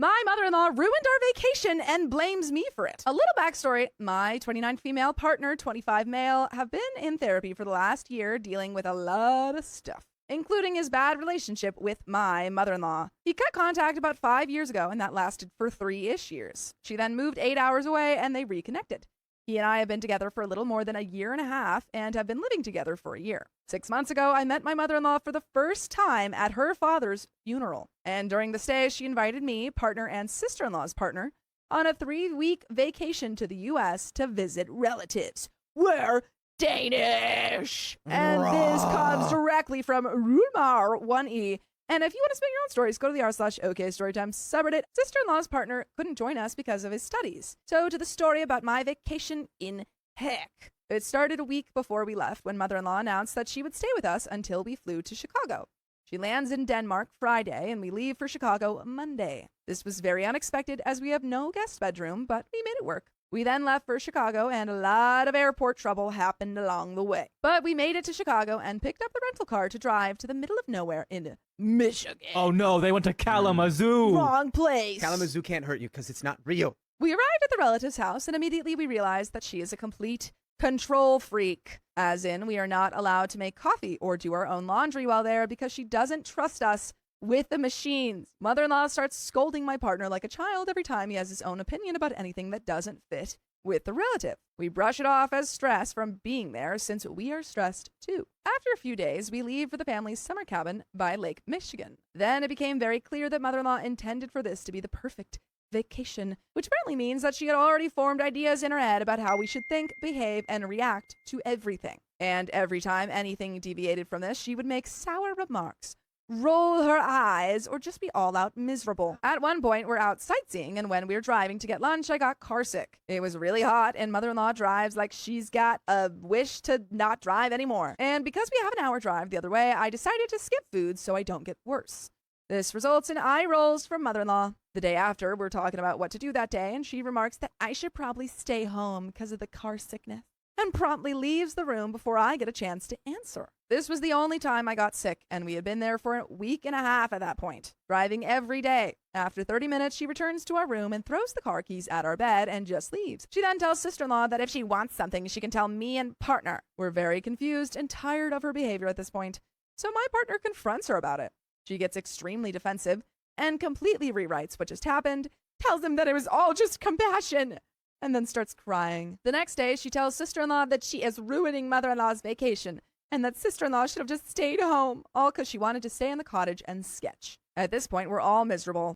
My mother-in-law ruined our vacation and blames me for it. A little backstory. My 29 female partner, 25 male, have been in therapy for the last year dealing with a lot of stuff, including his bad relationship with my mother-in-law. He cut contact about 5 years ago, and that lasted for 3-ish years. She then moved 8 hours away, and they reconnected. He and I have been together for a little more than a year and a half and have been living together for a year. 6 months ago, I met my mother-in-law for the first time at her father's funeral. And during the stay, she invited me, partner, and sister-in-law's partner on a 3-week vacation to the U.S. to visit relatives. We're Danish! And this comes directly from Rumar 1E. And if you want to spin your own stories, go to the r/OKStorytime subreddit. Sister-in-law's partner couldn't join us because of his studies. So to the story about my vacation in heck. It started a week before we left when mother-in-law announced that she would stay with us until we flew to Chicago. She lands in Denmark Friday and we leave for Chicago Monday. This was very unexpected as we have no guest bedroom, but we made it work. We then left for Chicago, and a lot of airport trouble happened along the way. But we made it to Chicago and picked up the rental car to drive to the middle of nowhere in Michigan. Oh no, they went to Kalamazoo. Wrong place. Kalamazoo can't hurt you because it's not real. We arrived at the relative's house, and immediately we realized that she is a complete control freak. As in, we are not allowed to make coffee or do our own laundry while there because she doesn't trust us with the machines. Mother-in-law starts scolding my partner like a child every time he has his own opinion about anything that doesn't fit with the relative. We brush it off as stress from being there since we are stressed too. After a few days, we leave for the family's summer cabin by Lake Michigan. Then it became very clear that mother-in-law intended for this to be the perfect vacation, which apparently means that she had already formed ideas in her head about how we should think, behave, and react to everything. And every time anything deviated from this, she would make sour remarks, roll her eyes, or just be all out miserable. At one point, we're out sightseeing, and when we were driving to get lunch, I got carsick. It was really hot, and mother-in-law drives like she's got a wish to not drive anymore. And because we have an hour drive the other way, I decided to skip food so I don't get worse. This results in eye rolls from mother-in-law. The day after, we're talking about what to do that day, and she remarks that I should probably stay home because of the car sickness, and promptly leaves the room before I get a chance to answer. This was the only time I got sick, and we had been there for a week and a half at that point, driving every day. After 30 minutes, she returns to our room and throws the car keys at our bed and just leaves. She then tells sister-in-law that if she wants something, she can tell me and partner. We're very confused and tired of her behavior at this point, so my partner confronts her about it. She gets extremely defensive and completely rewrites what just happened, tells him that it was all just compassion, and then starts crying. The next day, she tells sister-in-law that she is ruining mother-in-law's vacation and that sister-in-law should have just stayed home, all because she wanted to stay in the cottage and sketch. At this point, we're all miserable.